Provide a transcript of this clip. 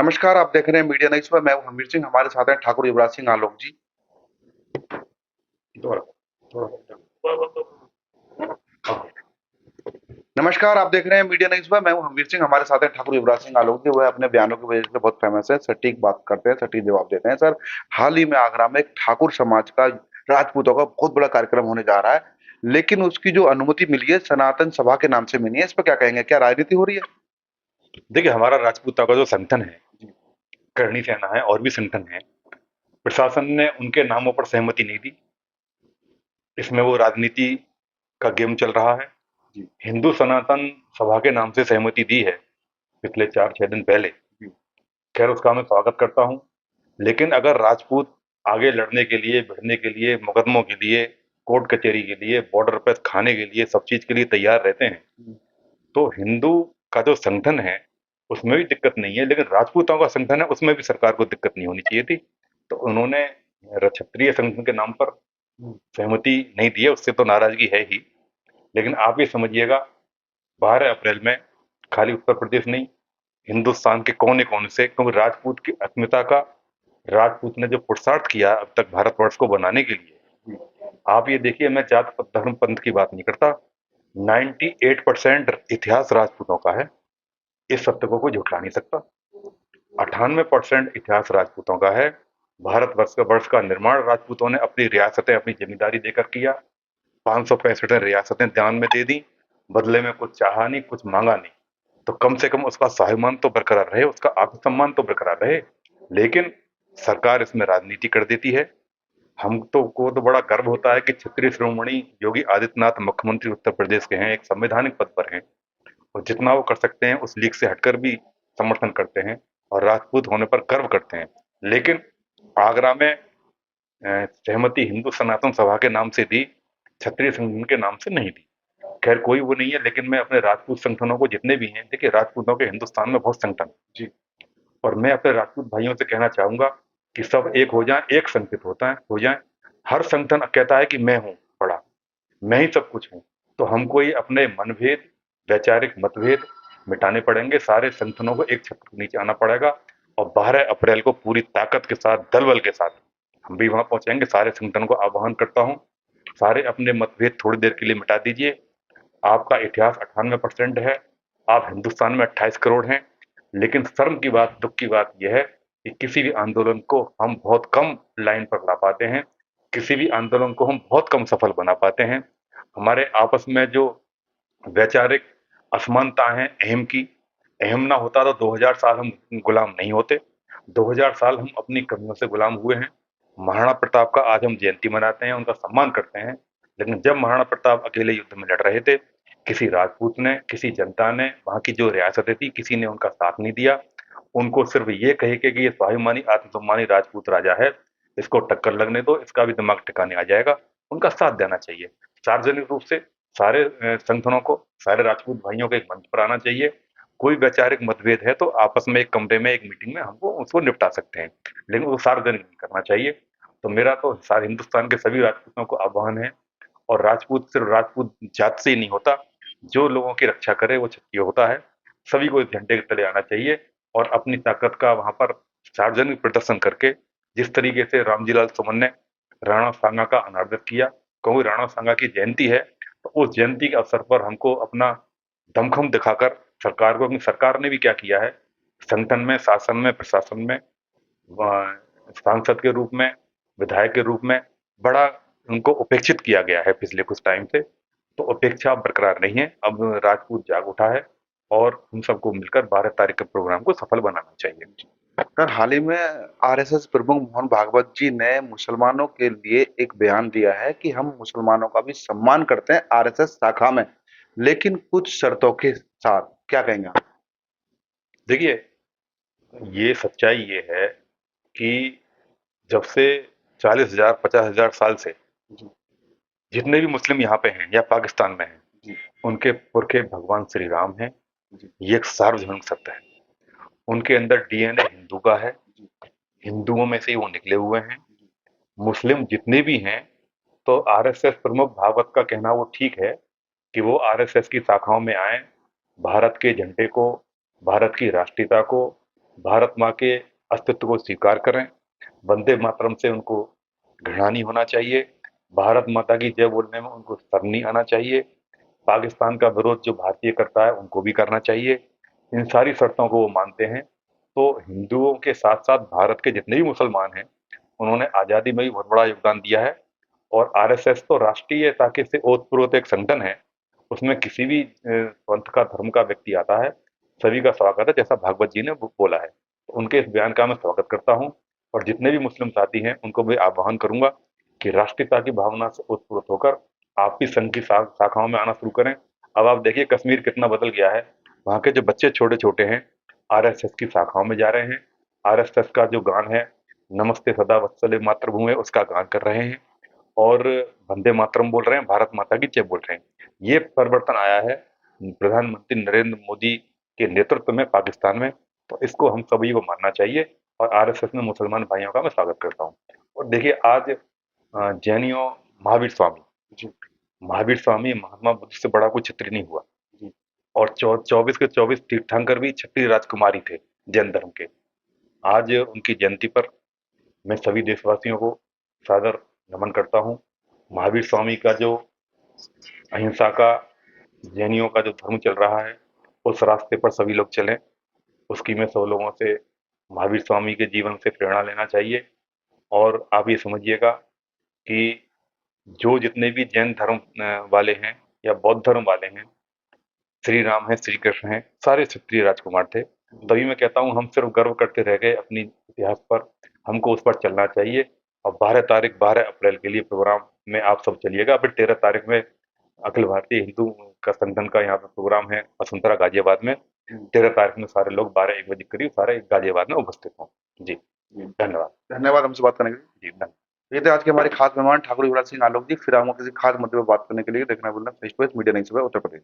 नमस्कार, आप देख रहे हैं मीडिया नाइट्स में मैं हूं हमीर सिंह, हमारे साथ हैं ठाकुर युवराज सिंह आलोक जी। दोबारा, थोड़ा नमस्कार, आप देख रहे हैं मीडिया नाइट्स में मैं हूं हमीर सिंह, हमारे साथ हैं ठाकुर युवराज सिंह आलोक जी। वह अपने बयानों की वजह से बहुत फेमस है, सटीक बात करते हैं, सटीक जवाब देते हैं। सर, हाल ही में आगरा में एक ठाकुर समाज का राजपूतों का बहुत बड़ा कार्यक्रम होने जा रहा है, लेकिन उसकी जो अनुमति मिली है सनातन सभा के नाम से मिली है। इस पर क्या कहेंगे? क्या राजनीति हो रही है? देखिए, हमारा राजपूतां का जो संगठन है, करणी सेना है और भी संगठन है, प्रशासन ने उनके नामों पर सहमति नहीं दी। इसमें वो राजनीति का गेम चल रहा है। हिंदू सनातन सभा के नाम से सहमति दी है पिछले 4-6 दिन पहले। खैर, उसका मैं स्वागत करता हूँ। लेकिन अगर राजपूत आगे लड़ने के लिए, भिड़ने के लिए, मुकदमों के लिए, कोर्ट कचहरी के लिए, बॉर्डर पर खाने के लिए, सब चीज के लिए तैयार रहते हैं, तो हिंदू का जो संगठन है उसमें भी दिक्कत नहीं है, लेकिन राजपूतों का संगठन है उसमें भी सरकार को दिक्कत नहीं होनी चाहिए थी। तो उन्होंने क्षत्रिय संगठन के नाम पर सहमति नहीं दी है, उससे तो नाराजगी है ही। लेकिन आप ये समझिएगा, 12 अप्रैल में खाली उत्तर प्रदेश नहीं, हिंदुस्तान के कोने कोने से, क्योंकि राजपूत की अस्मिता का, राजपूत ने जो पुरुषार्थ किया अब तक भारतवर्ष को बनाने के लिए, आप ये देखिए, मैं जात धर्म पंथ की बात नहीं करता, 98% इतिहास राजपूतों का है। इस सत्य को कोई झुठला नहीं सकता। 98% इतिहास राजपूतों का है। भारत वर्ष का निर्माण राजपूतों ने अपनी रियासतें अपनी जिम्मेदारी देकर किया। 565 रियासतें दान में दे दी, बदले में कुछ चाहा नहीं, कुछ मांगा नहीं। तो कम से कम उसका स्वाभिमान तो बरकरार रहे, उसका आत्मसम्मान तो बरकरार रहे। लेकिन सरकार इसमें राजनीति कर देती है। हम तो बड़ा गर्व होता है कि क्षत्रिय शिरोमणि योगी आदित्यनाथ मुख्यमंत्री उत्तर प्रदेश के हैं, एक संवैधानिक पद पर हैं, और जितना वो कर सकते हैं उस लीग से हटकर भी समर्थन करते हैं और राजपूत होने पर गर्व करते हैं। लेकिन आगरा में सहमति हिंदू सनातन सभा के नाम से दी, क्षत्रिय संगठन के नाम से नहीं दी। खैर, कोई वो नहीं है, लेकिन मैं अपने राजपूत संगठनों को, जितने भी हैं, देखिए, राजपूतों के हिंदुस्तान में बहुत संगठन जी, और मैं अपने राजपूत भाइयों से कहना चाहूंगा कि सब एक हो जाएं, एक संगठित होता है हो जाएं। हर संगठन कहता है कि मैं हूं बड़ा, मैं ही सब कुछ हूं। तो हमको ये अपने मनभेद, वैचारिक मतभेद मिटाने पड़ेंगे। सारे संगठनों को एक छत के नीचे आना पड़ेगा, और 12 अप्रैल को पूरी ताकत के साथ, दल बल के साथ हम भी वहां पहुंचेंगे। सारे संगठन को आह्वान करता हूं, सारे अपने मतभेद थोड़ी देर के लिए मिटा दीजिए। आपका इतिहास 98% है, आप हिंदुस्तान में 28 करोड़ हैं। लेकिन शर्म की बात, दुख की बात यह है कि किसी भी आंदोलन को हम बहुत कम लाइन पर ला पाते हैं, किसी भी आंदोलन को हम बहुत कम सफल बना पाते हैं। हमारे आपस में जो वैचारिक असमानता है अहम की, अहम ना होता तो 2000 साल हम गुलाम नहीं होते। 2000 साल हम अपनी कमियों से गुलाम हुए हैं। महाराणा प्रताप का आज हम जयंती मनाते हैं, उनका सम्मान करते हैं, लेकिन जब महाराणा प्रताप अकेले युद्ध में लड़ रहे थे, किसी राजपूत ने, किसी जनता ने, वहां की जो रियासतें थी, किसी ने उनका साथ नहीं दिया। उनको सिर्फ ये कहे कि ये स्वाभिमानी आत्मसम्मानी राजपूत राजा है, इसको टक्कर लगने दो, इसका भी दिमाग ठिकाने आ जाएगा, उनका साथ देना चाहिए। सार्वजनिक रूप से सारे संगठनों को, सारे राजपूत भाइयों को एक मंच पर आना चाहिए। कोई वैचारिक मतभेद है तो आपस में एक कमरे में, एक मीटिंग में हमको उसको निपटा सकते हैं, लेकिन वो सार्वजनिक नहीं करना चाहिए। तो मेरा तो सारे हिंदुस्तान के सभी राजपूतों को आह्वान है, और राजपूत सिर्फ राजपूत जात से ही नहीं होता, जो लोगों की रक्षा करे वो क्षत्रिय होता है। सभी को इस झंडे के तले आना चाहिए, और अपनी ताकत का वहां पर सार्वजनिक प्रदर्शन करके, जिस तरीके से रामजीलाल सुमन ने राणा सांगा का अनादर किया, क्योंकि राणा सांगा की जयंती है, तो उस जयंती के अवसर पर हमको अपना दमखम दिखाकर सरकार को, अपनी सरकार ने भी क्या किया है, संगठन में, शासन में, प्रशासन में, सांसद के रूप में, विधायक के रूप में बड़ा उनको उपेक्षित किया गया है पिछले कुछ टाइम से। तो उपेक्षा बरकरार नहीं है, अब राजपूत जाग उठा है, और हम सबको मिलकर 12 तारीख के प्रोग्राम को सफल बनाना चाहिए। सर, हाल ही में आरएसएस प्रमुख मोहन भागवत जी ने मुसलमानों के लिए एक बयान दिया है कि हम मुसलमानों का भी सम्मान करते हैं आरएसएस शाखा में, लेकिन कुछ शर्तों के साथ। क्या कहेंगे आप? देखिए, ये सच्चाई ये है कि जब से 40,000 50,000 साल से जितने भी मुस्लिम यहाँ पे हैं या पाकिस्तान में हैं, उनके पुरखे भगवान श्री राम हैं। ये एक सार्वजनिक सत्य है। उनके अंदर डीएनए हिंदू का है, हिंदुओं में से ही वो निकले हुए हैं। मुस्लिम जितने भी हैं, तो आरएसएस प्रमुख भागवत का कहना वो ठीक है कि वो आरएसएस की शाखाओं में आए, भारत के झंडे को, भारत की राष्ट्रीयता को, भारत माँ के अस्तित्व को स्वीकार करें, वंदे मातरम से उनको घृणा नहीं होना चाहिए, भारत माता की जय बोलने में उनको शर्म नहीं आना चाहिए, पाकिस्तान का विरोध जो भारतीय करता है उनको भी करना चाहिए। इन सारी शर्तों को वो मानते हैं। तो हिंदुओं के साथ-साथ भारत के जितने भी मुसलमान हैं, उन्होंने आज़ादी में भी बहुत बड़ा योगदान दिया है और आरएसएस तो राष्ट्रीयता के से ओतप्रोत एक संगठन है। उसमें किसी भी पंथ का, धर्म का व्यक्ति आता है, सभी का स्वागत है, जैसा भागवत जी ने बोला है। तो उनके इस बयान का मैं स्वागत करता हूँ और जितने भी मुस्लिम साथी हैं, उनको मैं आह्वान करूँगा कि राष्ट्रीयता की भावना से ओतप्रोत होकर आप भी संघ की शाखाओं में आना शुरू करें। अब आप देखिए कश्मीर कितना बदल गया है। वहाँ के जो बच्चे छोटे-छोटे हैं, आरएसएस की शाखाओं में जा रहे हैं। आरएसएस का जो गान है, नमस्ते सदा वत्सले मातृभूमि, उसका गान कर रहे हैं और वंदे मातरम बोल रहे हैं, भारत माता की जय बोल रहे हैं। ये परिवर्तन आया है प्रधानमंत्री नरेंद्र मोदी के नेतृत्व में पाकिस्तान में, तो इसको हम सभी को मानना चाहिए और आरएसएस में मुसलमान भाइयों का मैं स्वागत करता हूँ। और देखिए आज जैनियों महावीर स्वामी जी। महावीर स्वामी महात्मा बुद्ध से बड़ा कोई क्षत्रिय नहीं हुआ जी। और 24 के 24 तीर्थंकर भी क्षत्रिय राजकुमारी थे जैन धर्म के। आज उनकी जयंती पर मैं सभी देशवासियों को सादर नमन करता हूँ। महावीर स्वामी का जो अहिंसा का, जैनियों का जो धर्म चल रहा है, उस रास्ते पर सभी लोग चलें। उसकी मैं सब लोगों से महावीर स्वामी के जीवन से प्रेरणा लेना चाहिए और आप ये समझिएगा कि जो जितने भी जैन धर्म वाले हैं या बौद्ध धर्म वाले हैं, श्री राम हैं, श्री कृष्ण हैं, सारे क्षत्रिय राजकुमार थे। तभी मैं कहता हूँ हम सिर्फ गर्व करते रह गए अपनी इतिहास पर, हमको उस पर चलना चाहिए। और 12 अप्रैल के लिए प्रोग्राम में आप सब चलिएगा। फिर 13 तारीख में अखिल भारतीय हिंदू का संगठन का यहाँ पे प्रोग्राम है वसुंधरा गाजियाबाद में। 13 तारीख में सारे लोग 12-1 बजे करीब सारे गाजियाबाद में उपस्थित हों। जी, धन्यवाद। धन्यवाद हमसे बात करने के लिए। जी, धन्यवाद। ये थे आज के हमारे खास मेहमान ठाकुर युवराज सिंह आलोक जी। फिर आऊंगा किसी खास मुद्दे पर बात करने के लिए। देखना भूलना फेस टू फेस मीडिया नहीं सुबह उत्तर प्रदेश।